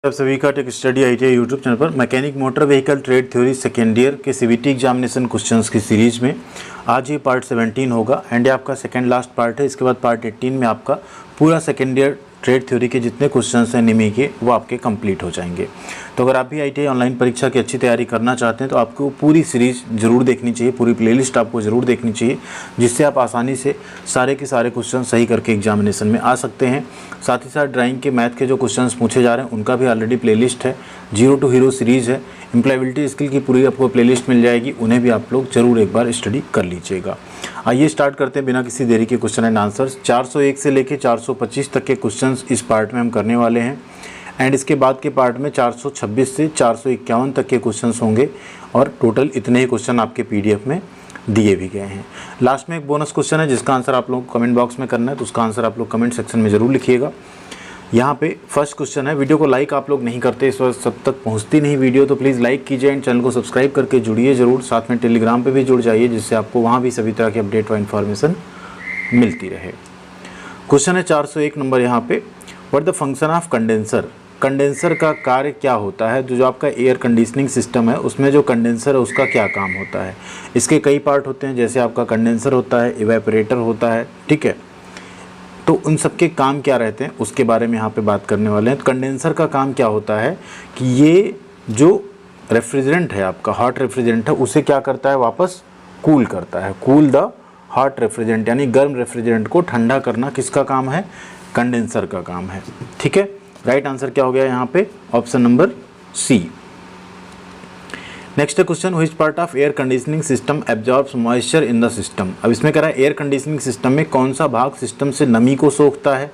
आप सभी का tech study ITI YouTube channel पर mechanic motor vehicle trade theory second year के सीवीटी एग्जामिनेशन क्वेश्चंस की सीरीज में आज ये पार्ट 17 होगा एंड ये आपका सेकेंड लास्ट पार्ट है। इसके बाद पार्ट 18 में आपका पूरा सेकेंड ईयर ट्रेड थ्योरी के जितने क्वेश्चंस हैं निमी के वो आपके कंप्लीट हो जाएंगे। तो अगर आप भी आईटीआई ऑनलाइन परीक्षा की अच्छी तैयारी करना चाहते हैं तो आपको पूरी सीरीज जरूर देखनी चाहिए, पूरी प्लेलिस्ट आपको ज़रूर देखनी चाहिए, जिससे आप आसानी से सारे के सारे क्वेश्चन सही करके एग्जामिनेशन में आ सकते हैं। साथ ही साथ ड्राइंग के मैथ के जो क्वेश्चंस पूछे जा रहे हैं उनका भी ऑलरेडी प्लेलिस्ट है, जीरो टू हीरो सीरीज़ है, एम्प्लॉयबिलिटी स्किल की पूरी आपको प्लेलिस्ट मिल जाएगी, उन्हें भी आप लोग जरूर एक बार स्टडी कर लीजिएगा। आइए स्टार्ट करते हैं बिना किसी देरी के क्वेश्चन एंड आंसर्स। 401 से लेके 425 तक के क्वेश्चंस इस पार्ट में हम करने वाले हैं एंड इसके बाद के पार्ट में 426 से 451 तक के क्वेश्चंस होंगे और टोटल इतने ही क्वेश्चन आपके पीडीएफ में दिए भी गए हैं। लास्ट में एक बोनस क्वेश्चन है जिसका आंसर आप लोग कमेंट बॉक्स में करना है, तो उसका आंसर आप लोग कमेंट सेक्शन में ज़रूर लिखिएगा। यहाँ पे फर्स्ट क्वेश्चन है, वीडियो को लाइक आप लोग नहीं करते, इस वक्त सब तक पहुँचती नहीं वीडियो, तो प्लीज़ लाइक कीजिए एंड चैनल को सब्सक्राइब करके जुड़िए ज़रूर। साथ में टेलीग्राम पे भी जुड़ जाइए जिससे आपको वहाँ भी सभी तरह की अपडेट व इन्फॉर्मेशन मिलती रहे। क्वेश्चन है 401 नंबर यहाँ पे, what the function of condenser. Condenser का कार्य क्या होता है। जो आपका एयर कंडीशनिंग सिस्टम है उसमें जो कंडेंसर है उसका क्या काम होता है। इसके कई पार्ट होते हैं, जैसे आपका कंडेंसर होता है, इवेपोरेटर होता है, ठीक है। तो उन सब के काम क्या रहते हैं उसके बारे में यहाँ पे बात करने वाले हैं। तो कंडेंसर का काम क्या होता है कि ये जो रेफ्रिजरेंट है आपका, हॉट रेफ्रिजरेंट है, उसे क्या करता है, वापस कूल करता है। कूल द हॉट रेफ्रिजरेंट, यानी गर्म रेफ्रिजरेंट को ठंडा करना किसका काम है, कंडेंसर का काम है, ठीक है। राइट आंसर क्या हो गया यहाँ पे, option number C. Next question, which part of air conditioning system absorbs moisture in the system. अब इसमें कह रहा है एयर कंडीशनिंग सिस्टम में कौन सा भाग सिस्टम से नमी को सोखता है।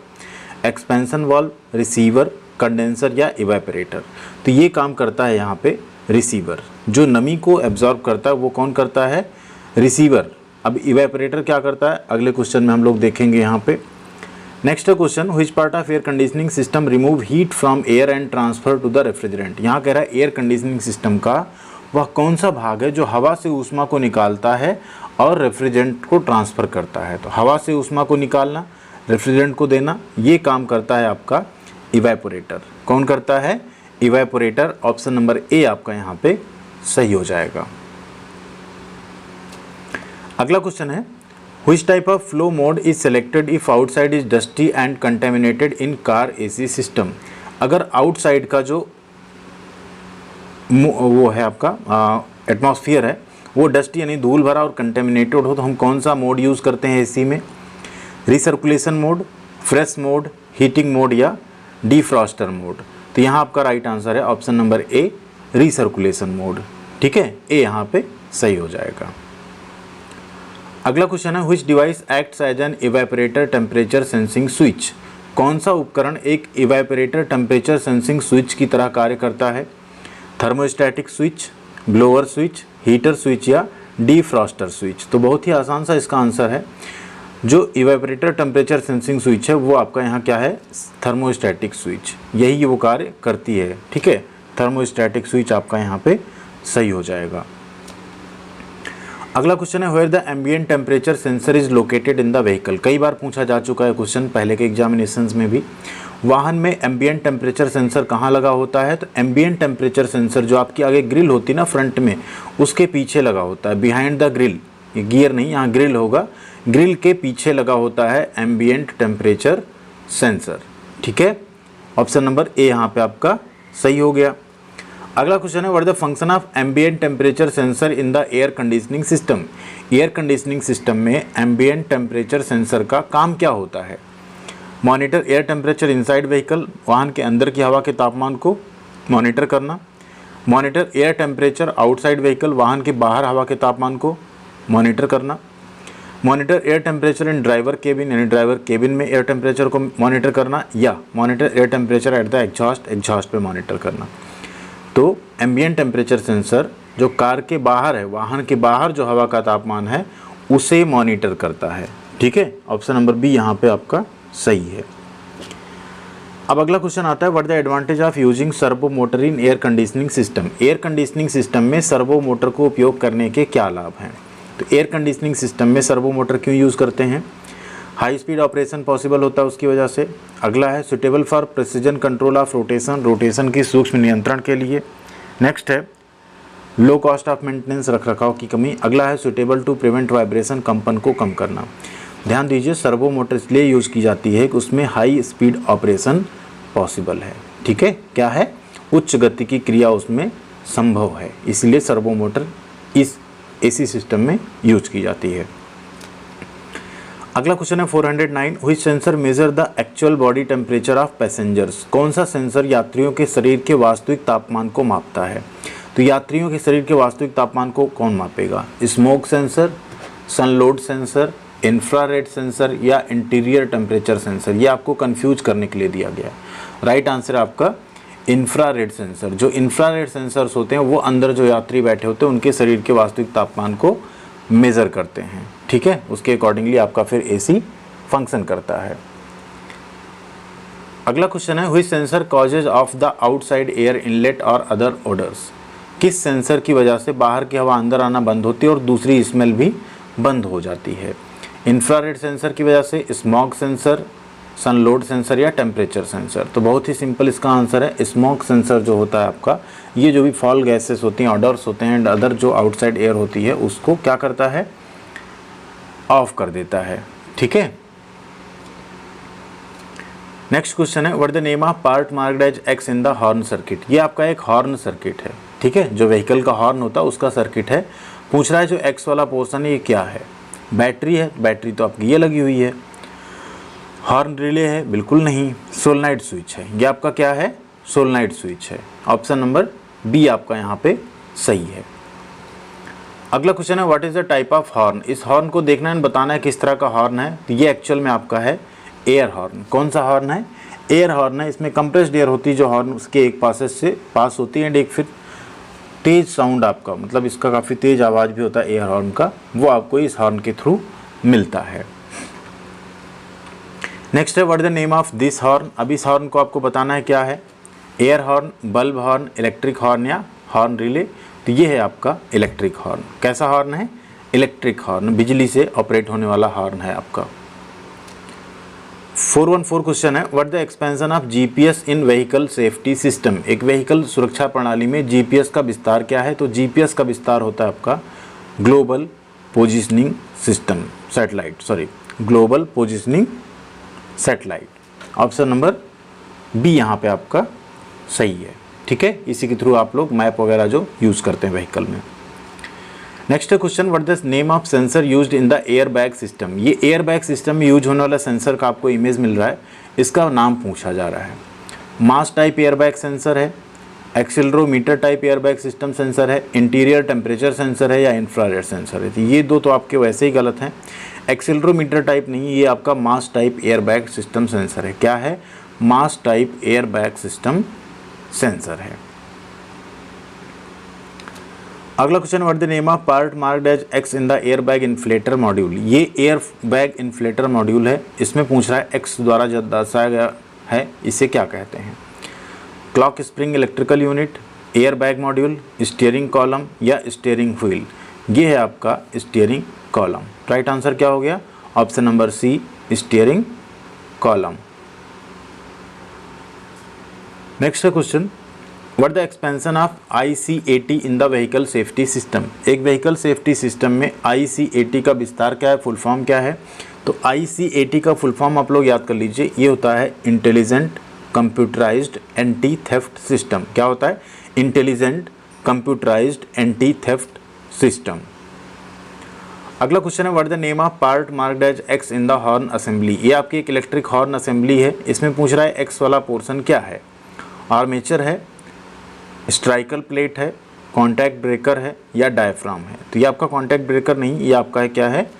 एक्सपेंशन वाल्व, रिसीवर, कंडेंसर या इवेपोरेटर। तो ये काम करता है यहाँ पे रिसीवर, जो नमी को एब्जॉर्ब करता है वो कौन करता है, रिसीवर। अब इवेपोरेटर क्या करता है अगले क्वेश्चन में हम लोग देखेंगे यहाँ पे। Next question, which part of air conditioning system remove heat from air and transfer to the refrigerant. यहाँ कह रहा है एयर कंडीशनिंग सिस्टम का वह कौन सा भाग है जो हवा से ऊष्मा को निकालता है और रेफ्रिजरेंट को ट्रांसफ़र करता है। तो हवा से ऊष्मा को निकालना, रेफ्रिजरेंट को देना, ये काम करता है आपका इवेपोरेटर। कौन करता है, इवेपोरेटर। ऑप्शन नंबर ए आपका यहाँ पे सही हो जाएगा। अगला क्वेश्चन है, which type of flow mode is selected if outside is dusty and contaminated in car AC system. अगर आउटसाइड का जो वो है आपका एटमॉस्फेयर है वो डस्टी यानी धूल भरा और कंटेमिनेटेड हो तो हम कौन सा मोड यूज़ करते हैं एसी में, recirculation mode, fresh mode, heating mode या डिफ्रॉस्टर मोड। तो यहाँ आपका राइट आंसर है option number A, recirculation mode, ठीक है। ए यहाँ पे सही हो जाएगा। अगला क्वेश्चन है, which device acts as an evaporator temperature sensing switch. कौन सा उपकरण एक इवेपोरेटर टेम्परेचर सेंसिंग स्विच की तरह कार्य करता है। Thermostatic switch, blower switch, heater switch या डिफ्रॉस्टर स्विच। तो बहुत ही आसान सा इसका आंसर है, जो इवेपोरेटर टेम्परेचर सेंसिंग स्विच है वो आपका यहाँ क्या है, थर्मोस्टैटिक स्विच, यही वो कार्य करती है, ठीक है। थर्मोस्टैटिक स्विच आपका यहाँ पे सही हो जाएगा। अगला क्वेश्चन है, where the ambient temperature sensor is located in the vehicle. कई बार पूछा जा चुका है क्वेश्चन पहले के एग्जामिनेशंस में भी। वाहन में एम्बिएंट टेम्परेचर सेंसर कहाँ लगा होता है, तो एम्बिएंट टेम्परेचर सेंसर जो आपकी आगे ग्रिल होती है ना फ्रंट में, उसके पीछे लगा होता है, बिहाइंड द ग्रिल। ये गियर नहीं, यहाँ ग्रिल होगा, ग्रिल के पीछे लगा होता है एम्बिएंट टेम्परेचर सेंसर, ठीक है। ऑप्शन नंबर ए यहाँ पे आपका सही हो गया। अगला क्वेश्चन है, what the function of ambient temperature sensor in the air conditioning system. Air conditioning system में एम्बिएंट टेम्परेचर सेंसर का काम क्या होता है। Monitor air temperature inside vehicle, वाहन के अंदर की हवा के तापमान को मॉनिटर करना। Monitor air temperature outside vehicle, वाहन के बाहर हवा के तापमान को मॉनिटर करना। Monitor air temperature in driver cabin, यानी ड्राइवर केबिन में एयर टेम्परेचर को मॉनिटर करना, या monitor air temperature at the exhaust, exhaust पे मॉनिटर करना। तो एम्बिएंट टेम्परेचर सेंसर जो कार के बाहर है, वाहन के बाहर जो हवा का तापमान है उसे मॉनिटर करता है, ठीक है। ऑप्शन नंबर बी यहाँ पे आपका सही है। अब अगला क्वेश्चन आता है, what the advantage of using servo motor in air conditioning system. Air conditioning system में सर्वो मोटर को उपयोग करने के क्या लाभ हैं। तो एयर कंडीशनिंग सिस्टम में सर्वो मोटर क्यों यूज़ करते हैं। हाई स्पीड ऑपरेशन पॉसिबल होता है उसकी वजह से। अगला है suitable for precision control of rotation, rotation की सूक्ष्म नियंत्रण के लिए। नेक्स्ट है लो कॉस्ट ऑफ मेंटेनेंस, रख रखाव की कमी। अगला है सुटेबल टू प्रिवेंट वाइब्रेशन, कंपन को कम करना। ध्यान दीजिए सर्वो मोटर इसलिए यूज़ की जाती है कि उसमें हाई स्पीड ऑपरेशन पॉसिबल है। ठीक है, क्या है, उच्च गति की क्रिया उसमें संभव है, इसलिए सर्वो मोटर इस एसी सिस्टम में यूज की जाती है। अगला क्वेश्चन है 409, which sensor measure the actual body temperature of passengers. कौन सा सेंसर यात्रियों के शरीर के वास्तविक तापमान को मापता है। तो यात्रियों के शरीर के वास्तविक तापमान को कौन मापेगा, smoke sensor, sunload sensor, infrared sensor या इंटीरियर टेम्परेचर सेंसर। ये आपको कंफ्यूज करने के लिए दिया गया। राइट आंसर आपका इंफ्रारेड सेंसर। जो इंफ्रारेड सेंसर्स होते हैं वो अंदर जो यात्री बैठे होते हैं उनके शरीर के वास्तविक तापमान को मेज़र करते हैं। ठीक है, उसके अकॉर्डिंगली आपका फिर एसी फंक्शन करता है। अगला क्वेश्चन है which sensor causes of the outside air inlet और अदर ओडर्स। किस सेंसर की वजह से बाहर की हवा अंदर आना बंद होती है और दूसरी स्मेल भी बंद हो जाती है। इंफ्रारेड सेंसर की वजह से, स्मॉग सेंसर, सनलोड सेंसर या टेम्परेचर सेंसर। तो बहुत ही सिंपल इसका आंसर है स्मोक सेंसर जो होता है आपका, ये जो भी फॉल गैसेस होती हैं, ऑडर्स होते हैं एंड अदर जो आउटसाइड एयर होती है उसको क्या करता है, ऑफ कर देता है। ठीक है, नेक्स्ट क्वेश्चन है what the name of part marked as X in the horn circuit. ये आपका एक हॉर्न सर्किट है। ठीक है, जो व्हीकल का हॉर्न होता है उसका सर्किट है। पूछ रहा है जो एक्स वाला पोर्शन है ये क्या है। बैटरी है, बैटरी तो आपकी ये लगी हुई है। हॉर्न रिले है, बिल्कुल नहीं। सोलेनॉइड स्विच है, ये आपका क्या है, सोलेनॉइड स्विच है। ऑप्शन नंबर बी आपका यहाँ पे सही है। अगला क्वेश्चन है what is the type of horn. इस हॉर्न को देखना है, बताना है किस तरह का हॉर्न है। तो ये एक्चुअल में आपका है एयर हॉर्न। कौन सा हॉर्न है, एयर हॉर्न है। इसमें कंप्रेस्ड एयर होती है जो हॉर्न उसके एक पासेज से पास होती है एंड एक फिर तेज साउंड आपका, मतलब इसका काफ़ी तेज आवाज़ भी होता है एयर हॉर्न का, वो आपको इस हॉर्न के थ्रू मिलता है। नेक्स्ट है what the name of this horn. अब इस हॉर्न को आपको बताना है क्या है, air horn, bulb horn, electric horn या हॉर्न रिले। तो ये है आपका इलेक्ट्रिक हॉर्न। कैसा हॉर्न है, इलेक्ट्रिक हॉर्न, बिजली से ऑपरेट होने वाला हॉर्न है आपका। 414 क्वेश्चन है what the expansion of GPS in vehicle safety system. एक व्हीकल सुरक्षा प्रणाली में जीपीएस का विस्तार क्या है। तो जीपीएस का विस्तार होता है आपका global positioning system satellite, global positioning satellite. Option number B यहाँ पे आपका सही है। ठीक है, इसी के थ्रू आप लोग मैप वगैरह जो यूज़ करते हैं व्हीकल में। Next question what the name of sensor used in the air bag system. ये एयर बैग सिस्टम में यूज होने वाला सेंसर का आपको इमेज मिल रहा है, इसका नाम पूछा जा रहा है। Mass type air bag sensor है, accelerometer type air bag system sensor है, इंटीरियर टेम्परेचर सेंसर है या इंफ्रारेड सेंसर है। तो ये दो तो आपके वैसे ही गलत हैं। एक्सेलरोमीटर टाइप नहीं, ये आपका mass type air bag system sensor है। क्या है, mass type air bag system sensor है। अगला question what the name of part marked as X in the air bag inflator module. ये एयर बैग इन्फ्लेटर मॉड्यूल है, इसमें पूछ रहा है एक्स द्वारा जो दर्शाया गया है इसे क्या कहते हैं। Clock spring electrical unit, air bag module, steering column या स्टीयरिंग व्हील। ये है आपका स्टीयरिंग कॉलम। राइट आंसर क्या हो गया, option number C steering column. Next question what the expansion of ICAT in the vehicle safety system. एक vehicle safety system में ICAT का विस्तार क्या है, फुल फॉर्म क्या है। तो ICAT का फुल फॉर्म आप लोग याद कर लीजिए, ये होता है intelligent computerised anti theft system. क्या होता है, intelligent computerised anti theft system. अगला क्वेश्चन है what the name of part marked as X in the horn assembly. ये आपकी एक इलेक्ट्रिक हॉर्न असेंबली है, इसमें पूछ रहा है एक्स वाला पोर्शन क्या है। आर्मेचर है, स्ट्राइकल प्लेट है, कॉन्टैक्ट ब्रेकर है या डायफ्राम है। तो ये आपका कॉन्टैक्ट ब्रेकर नहीं, ये आपका है क्या है,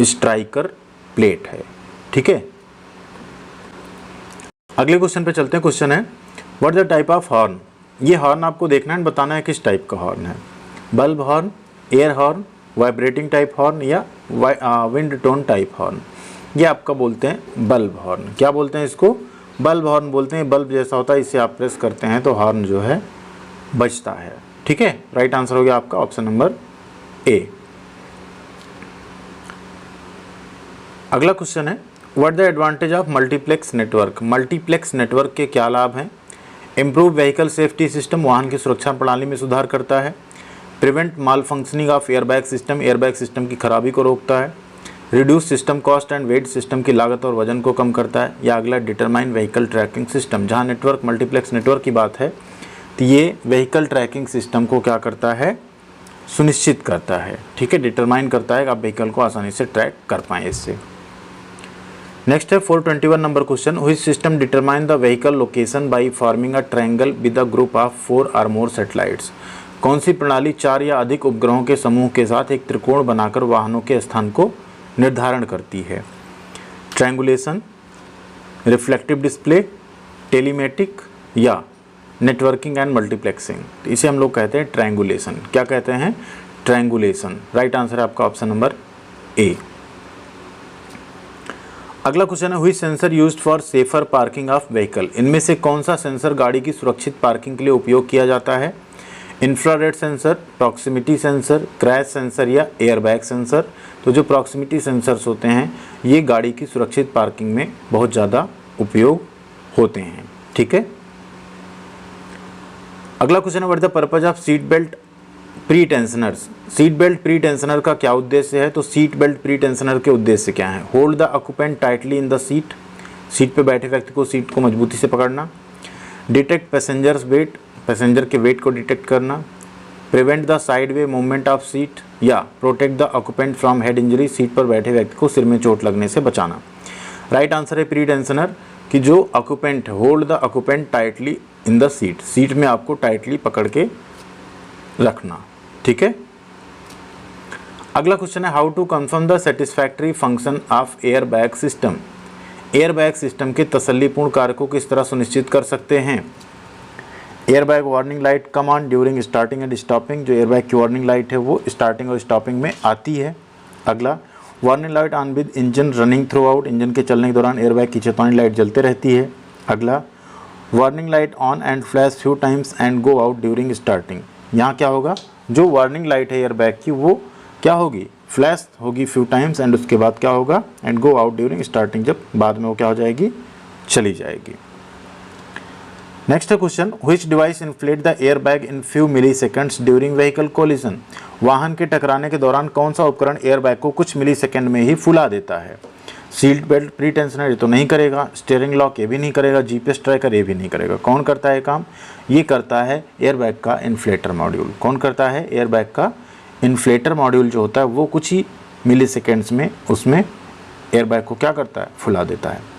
स्ट्राइकर प्लेट है। ठीक है, अगले क्वेश्चन पे चलते हैं। क्वेश्चन है what the type of horn. ये हॉर्न आपको देखना है, बताना है किस टाइप का हॉर्न है। Bulb horn, air horn, vibrating type horn या विंड टोन टाइप हॉर्न। ये आपका बोलते हैं बल्ब हॉर्न। क्या बोलते हैं इसको, बल्ब हॉर्न बोलते हैं। बल्ब जैसा होता है, इसे आप प्रेस करते हैं तो हॉर्न जो है बजता है। ठीक है, राइट आंसर हो गया आपका ऑप्शन नंबर ए। अगला क्वेश्चन है what the advantage of multiplex network. Multiplex network के क्या लाभ हैं? इम्प्रूव व्हीकल सेफ्टी सिस्टम, वाहन की सुरक्षा प्रणाली में सुधार करता है। Prevent malfunctioning of airbag system, airbag system की खराबी को रोकता है। Reduce system cost and weight, system की लागत और वजन को कम करता है। या अगला डिटरमाइन व्हीकल ट्रैकिंग सिस्टम, जहाँ नेटवर्क मल्टीप्लेक्स नेटवर्क की बात है तो ये व्हीकल ट्रैकिंग सिस्टम को क्या करता है? सुनिश्चित करता है। ठीक है, डिटरमाइन करता है कि आप व्हीकल को आसानी से ट्रैक कर पाएँ इससे। नेक्स्ट है 421 number question, which system determine the vehicle location by forming a triangle with a group of 4 और मोर सैटेलाइट्स। कौन सी प्रणाली 4 या अधिक उपग्रहों के समूह के साथ एक त्रिकोण बनाकर वाहनों के स्थान को निर्धारण करती है? ट्रायंगुलेशन, रिफ्लेक्टिव डिस्प्ले, टेलीमेटिक या नेटवर्किंग एंड मल्टीप्लेक्सिंग। इसे हम लोग कहते हैं ट्रायंगुलेशन। क्या कहते हैं? ट्रायंगुलेशन। राइट आंसर है आपका ऑप्शन नंबर ए। अगला क्वेश्चन है, which sensor used for safer parking of vehicle. इनमें से कौन सा सेंसर गाड़ी की सुरक्षित पार्किंग के लिए उपयोग किया जाता है? Infrared sensor, proximity sensor, crash sensor या एयरबैग सेंसर। तो जो प्रॉक्सिमिटी सेंसर्स होते हैं ये गाड़ी की सुरक्षित पार्किंग में बहुत ज़्यादा उपयोग होते हैं। ठीक है, अगला क्वेश्चन है, what is the purpose of seat belt pre tensioners. Seat belt pre tensioner का क्या उद्देश्य है? तो सीट बेल्ट प्री टेंशनर के उद्देश्य क्या है? Hold the occupant tightly in the seat, seat पे बैठे व्यक्ति को सीट को मजबूती से पकड़ना। डिटेक्ट पैसेंजर्स वेट, पैसेंजर के वेट को डिटेक्ट करना। Prevent the sideway movement of seat या protect the occupant from head injury, seat पर बैठे व्यक्ति को सिर में चोट लगने से बचाना। राइट आंसर है प्री टेंशनर कि जो occupant, hold the occupant tightly in the seat, seat में आपको टाइटली पकड़ के रखना। ठीक है, अगला क्वेश्चन है, how to confirm the satisfactory function of air bag system. Air bag system के तसल्लीपूर्ण कार्य को किस तरह सुनिश्चित कर सकते हैं? Air bag warning light come on during starting and stopping, जो एयर बैग की वार्निंग लाइट है वो स्टार्टिंग और स्टॉपिंग में आती है। अगला, warning light on with engine running through out, engine के चलने के दौरान एयर बैग की चेतावनी लाइट जलते रहती है। अगला, warning light on and flash few times and go out during starting. यहाँ क्या होगा? जो वार्निंग लाइट है एयर बैग की वो क्या होगी? फ्लैश होगी फ्यू टाइम्स एंड उसके बाद क्या होगा? And go out during starting, जब बाद में वो क्या हो जाएगी? चली जाएगी। Next question, which device inflate the air bag in few milliseconds during vehicle collision. वाहन के टकराने के दौरान कौन सा उपकरण एयर बैग को कुछ मिली सेकेंड में ही फुला देता है? सीट बेल्ट प्री टेंशनर ये तो नहीं करेगा, स्टीयरिंग लॉक ये भी नहीं करेगा, जीपीएस ट्रैकर ये भी नहीं करेगा। कौन करता है काम? ये करता है एयर बैग का इन्फ्लेटर मॉड्यूल। कौन करता है? एयर बैग का इन्फ्लेटर मॉड्यूल जो होता है वो कुछ ही मिली सेकेंड्स में उसमें एयर बैग को क्या करता है? फुला देता है।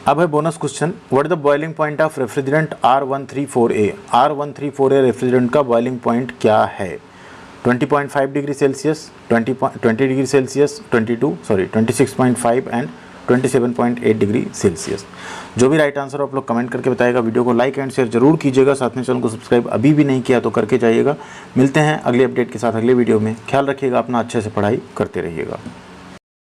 अब है bonus question, what is the boiling point of refrigerant R134A। R134A refrigerant का बॉइलिंग पॉइंट क्या है? 20.5 degree Celsius, 20 degree Celsius, 26.5 and 27.8 degree Celsius. जो भी राइट आंसर आप लोग कमेंट करके बताएगा। वीडियो को लाइक एंड शेयर जरूर कीजिएगा, साथ में चैनल को सब्सक्राइब अभी भी नहीं किया तो करके जाइएगा। मिलते हैं अगले अपडेट के साथ अगले वीडियो में। ख्याल रखिएगा अपना, अच्छे से पढ़ाई करते रहिएगा।